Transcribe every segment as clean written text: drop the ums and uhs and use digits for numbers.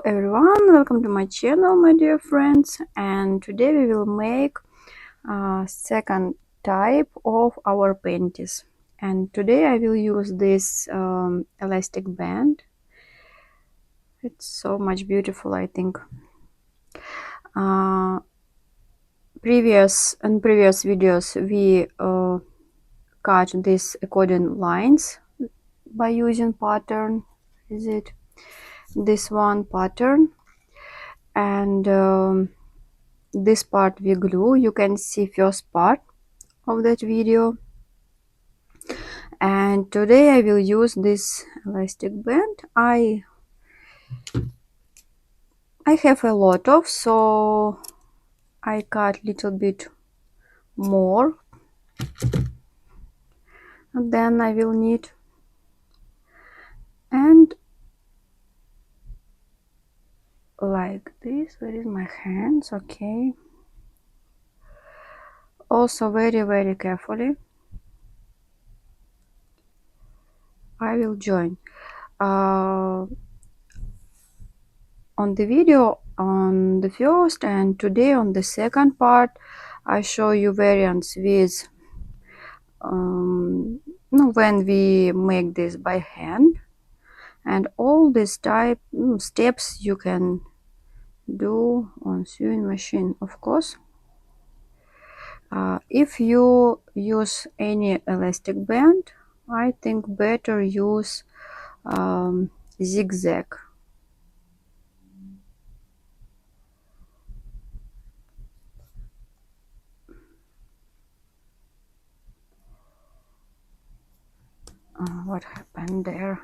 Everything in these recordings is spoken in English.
everyone, welcome to my channel, my dear friends, and today we will make a second type of our panties. And today I will use this elastic band. It's so much beautiful, I think. In previous videos we cut these accordion lines by using pattern. Is it this one pattern? And this part we glue. You can see first part of that video, and today I will use this elastic band. I have a lot of, so I cut little bit more than I will need, and like this. Where is my hands? Okay, also very carefully I will join. On the video on the first and today on the second part I show you variants with when we make this by hand, and all this type steps you can do on sewing machine, of course. If you use any elastic band, I think better use zigzag. What happened there?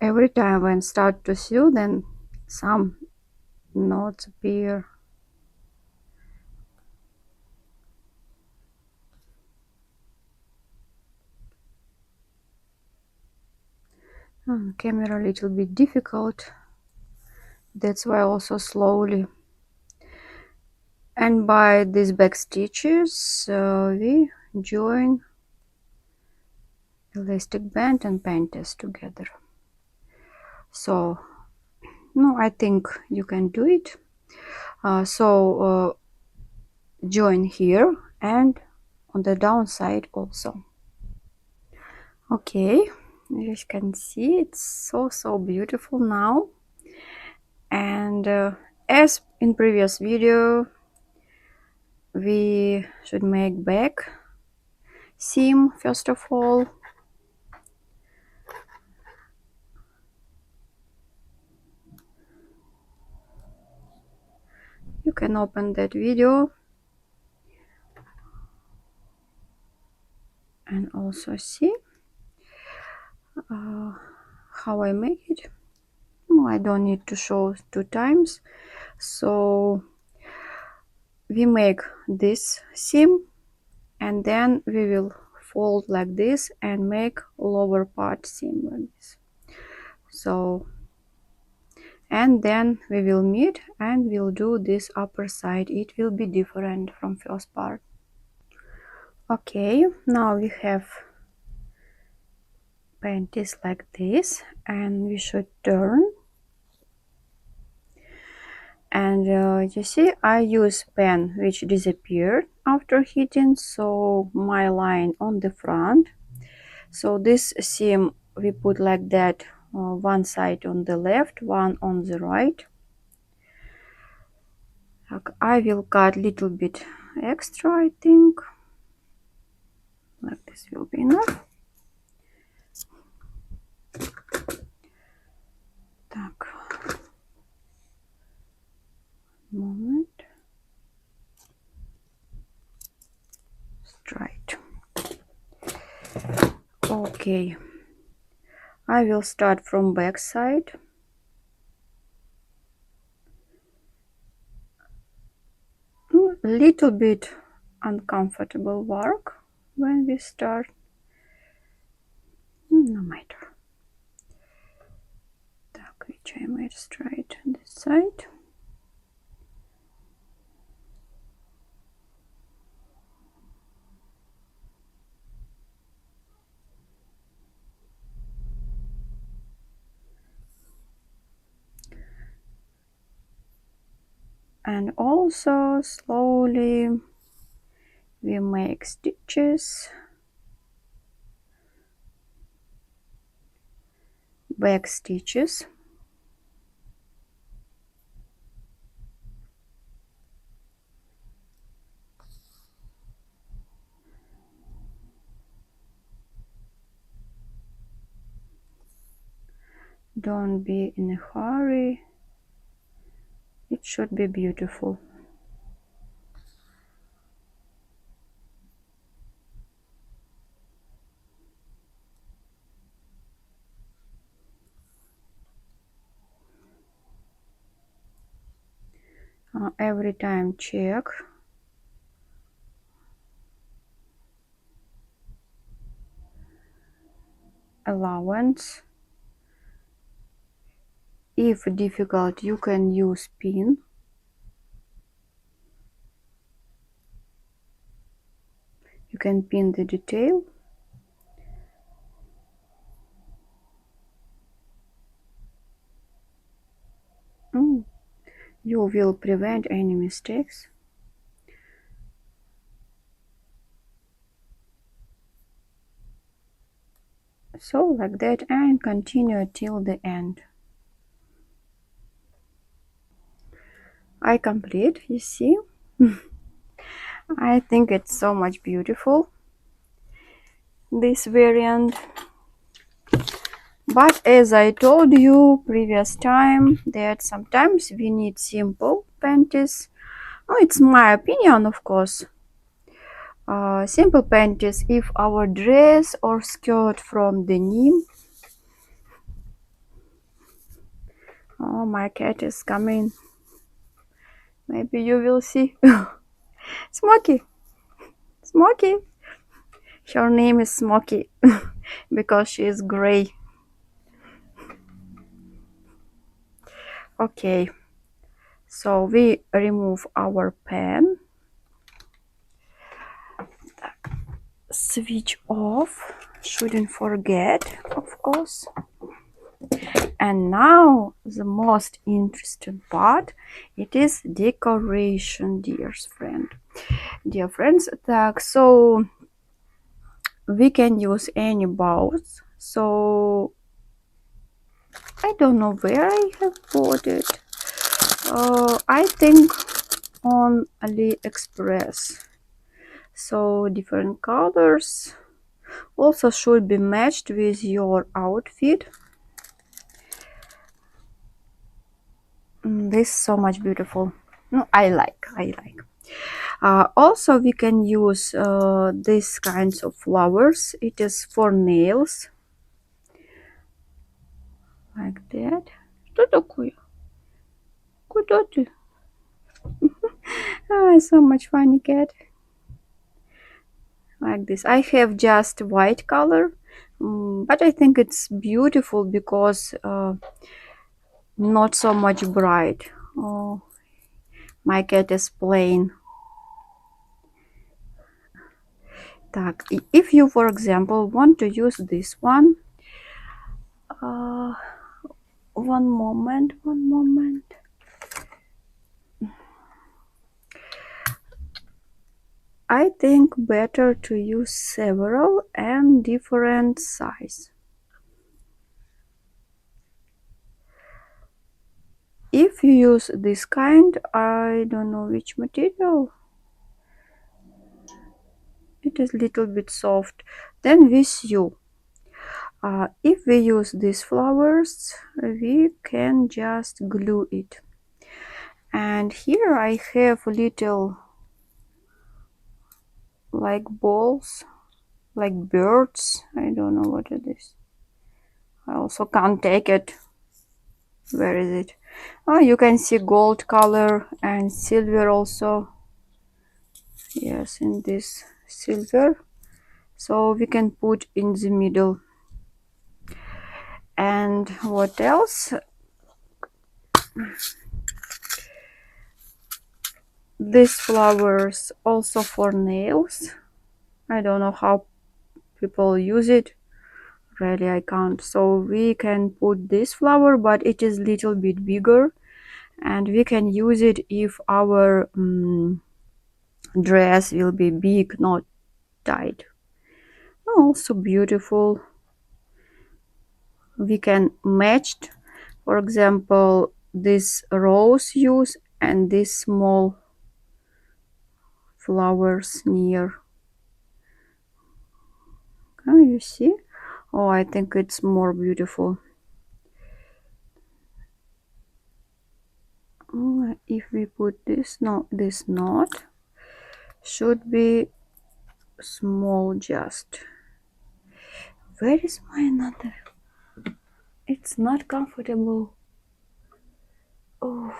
Every time when start to sew, then some knots appear. Camera a little bit difficult, that's why also slowly. And by these back stitches we join elastic band and panties together. So no, I think you can do it. Join here and on the downside also. Okay, as you can see, it's so beautiful now. And as in previous video, we should make back seam first of all. You can open that video and also see how I make it. No, I don't need to show 2 times. So we make this seam and then we will fold like this and make lower part seam like this. So, and then we will meet and we'll do this upper side. It will be different from first part. Okay, now we have panties like this, and we should turn. And you see, I use pen which disappeared after heating, so my line on the front. So this seam we put like that, one side on the left, one on the right. I will cut little bit extra, I think. Like this will be enough. Так. Moment. Straight. Okay. I will start from back side. A little bit uncomfortable work when we start. No matter. Так, which I made straight on this side. And also slowly we make stitches, back stitches. Don't be in a hurry. It should be beautiful. Every time check. Allowance. If difficult, you can use pin. You can pin the detail. You will prevent any mistakes. So like that, and continue till the end. I complete, you see. I think it's so much beautiful, this variant. But as I told you previous time, that sometimes we need simple panties. Oh, it's my opinion, of course. Simple panties if our dress or skirt from denim. Oh, my cat is coming. Maybe you will see. Smoky. Smoky. Her name is Smoky because she is gray. Okay, so we remove our pen, switch off, shouldn't forget, of course. And now the most interesting part, it is decoration, dear friends. So we can use any bows. So I don't know where I have bought it. I think on AliExpress. So different colors also should be matched with your outfit. This is so much beautiful. No, I like. Also we can use these kinds of flowers. It is for nails, like that. Что такое? Куда ты? So much funny cat. Like this. I have just white color, but I think it's beautiful because not so much bright. Oh, my cat is playing. If you, for example, want to use this one, one moment. I think better to use several and different size. If you use this kind, I don't know which material, it is little bit soft, then with you. If we use these flowers, we can just glue it. And here I have little like balls, like birds. I don't know what it is. I also can't take it. Where is it? Oh, you can see gold color and silver also. Yes, in this silver. So we can put in the middle. And what else? These flowers also for nails. I don't know how people use it. Really, I can't. So we can put this flower, but it is little bit bigger, and we can use it if our dress will be big, not tight. Also beautiful. We can match, for example, this rose hues and these small flowers near. Can you see? Oh, I think it's more beautiful. Oh, if we put this, no, this knot should be small just. Where is my another? It's not comfortable. Oh,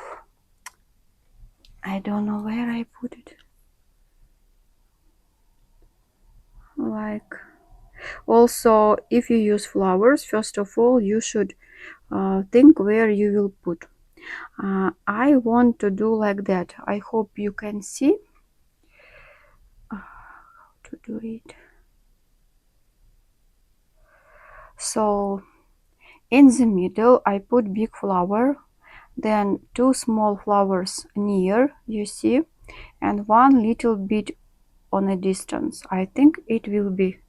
I don't know where I put it. Like, also, if you use flowers, first of all, you should think where you will put. I want to do like that. I hope you can see to do it. So in the middle I put big flower, then two small flowers near, you see, and one little bit on a distance. I think it will be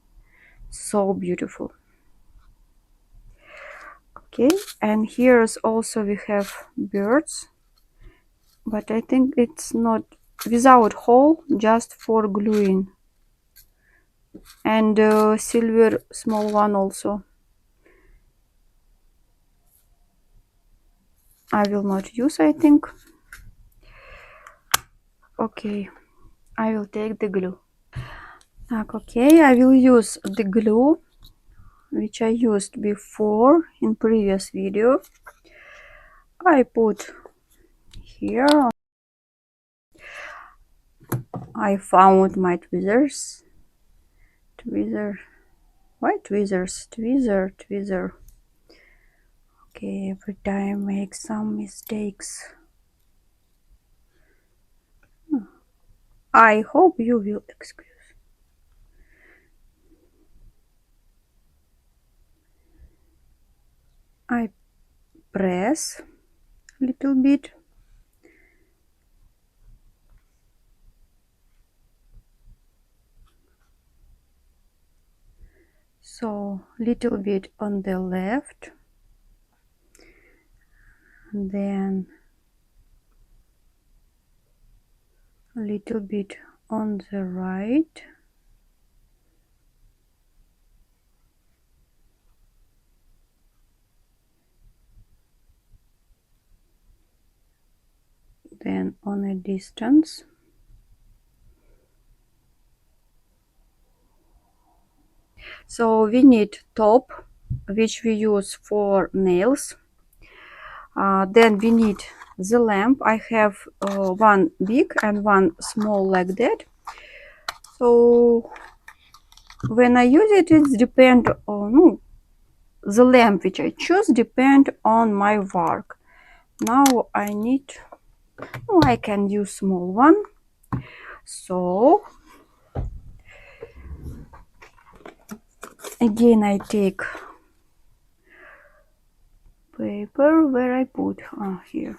so beautiful. Okay, and here's also we have birds, but I think it's not without hole, just for gluing, and silver small one also. I will not use, I think. Okay, I will take the glue. Okay, I will use the glue which I used before in previous video. I put here. I found my tweezers. Why tweezers? Tweezer. Okay, every time make some mistakes. I hope you will excuse. I press a little bit. So little bit on the left, then a little bit on the right, then on a distance. So we need top, which we use for nails. Then we need the lamp. I have one big and one small like that. So when I use it, it depends on the lamp which I choose depend on my work. Now I need, I can use small one. So again I take paper, where I put here.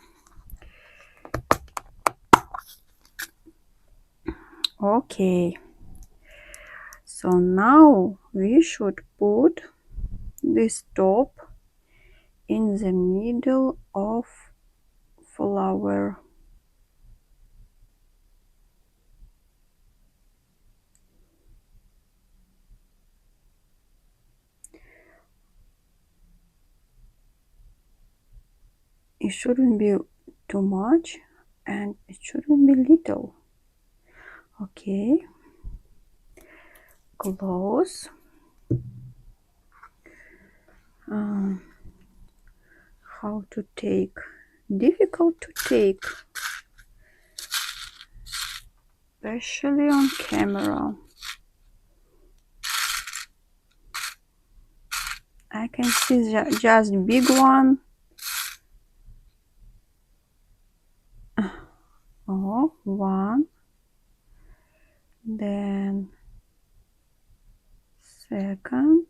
Okay, so now we should put this top in the middle of flower. It shouldn't be too much and it shouldn't be little. Okay, close. How to take? Difficult to take, especially on camera. I can see just big one. Oh, one, then second,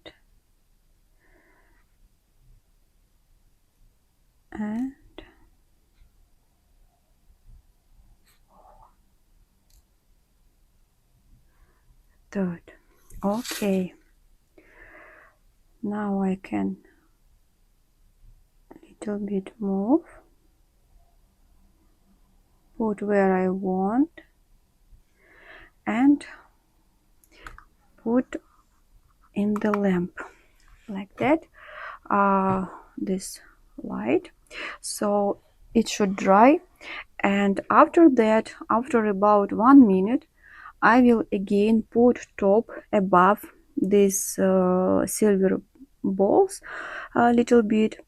and third. Okay, now I can little bit move, put where I want, and put in the lamp like that. This light, so it should dry, and after that, after about 1 minute, I will again put top above these silver balls a little bit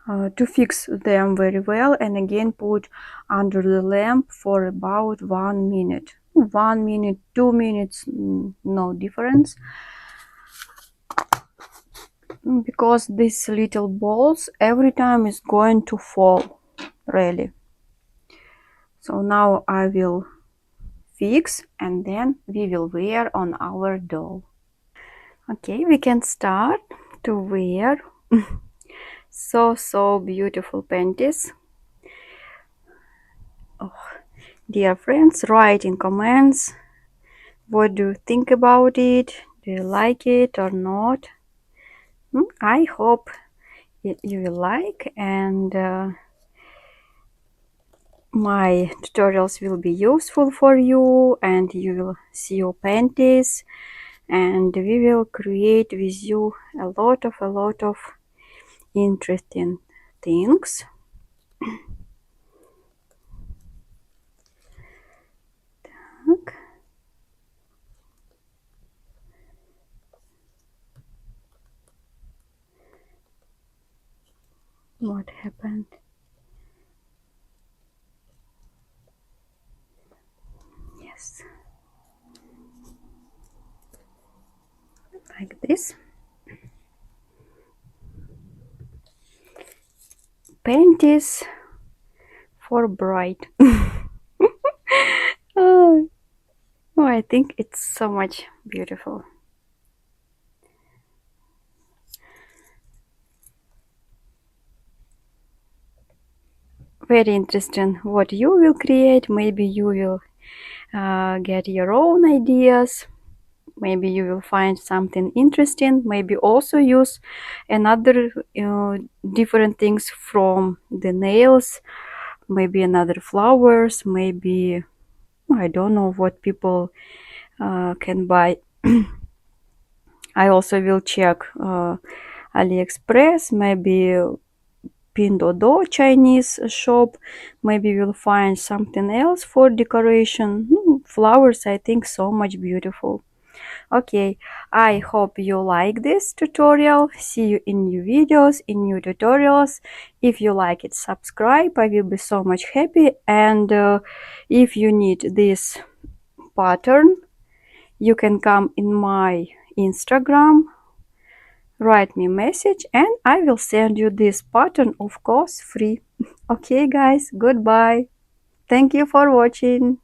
to fix them very well, and again put under the lamp for about 1 minute. 1 minute, 2 minutes, no difference, because these little balls every time is going to fall, really. So now I will fix, and then we will wear on our doll. Okay, we can start to wear. So beautiful panties. Oh, dear friends, write in comments what do you think about it. Do you like it or not? I hope you will like, and my tutorials will be useful for you, and you will see your panties, and we will create with you a lot of interesting things. Так. What happened? Yes, like this. Panties for bride. Oh, I think it's so much beautiful. Very interesting what you will create. Maybe you will get your own ideas. Maybe you will find something interesting. Maybe also use another different things from the nails. Maybe another flowers. Maybe I don't know what people can buy. I also will check AliExpress, maybe Pinduoduo Chinese shop. Maybe we'll find something else for decoration. Flowers, I think, so much beautiful. Okay, I hope you like this tutorial. See you in new videos, in new tutorials. If you like it, subscribe. I will be so much happy. And if you need this pattern, you can come in my Instagram, write me a message, and I will send you this pattern, of course, free. Okay, guys, goodbye. Thank you for watching.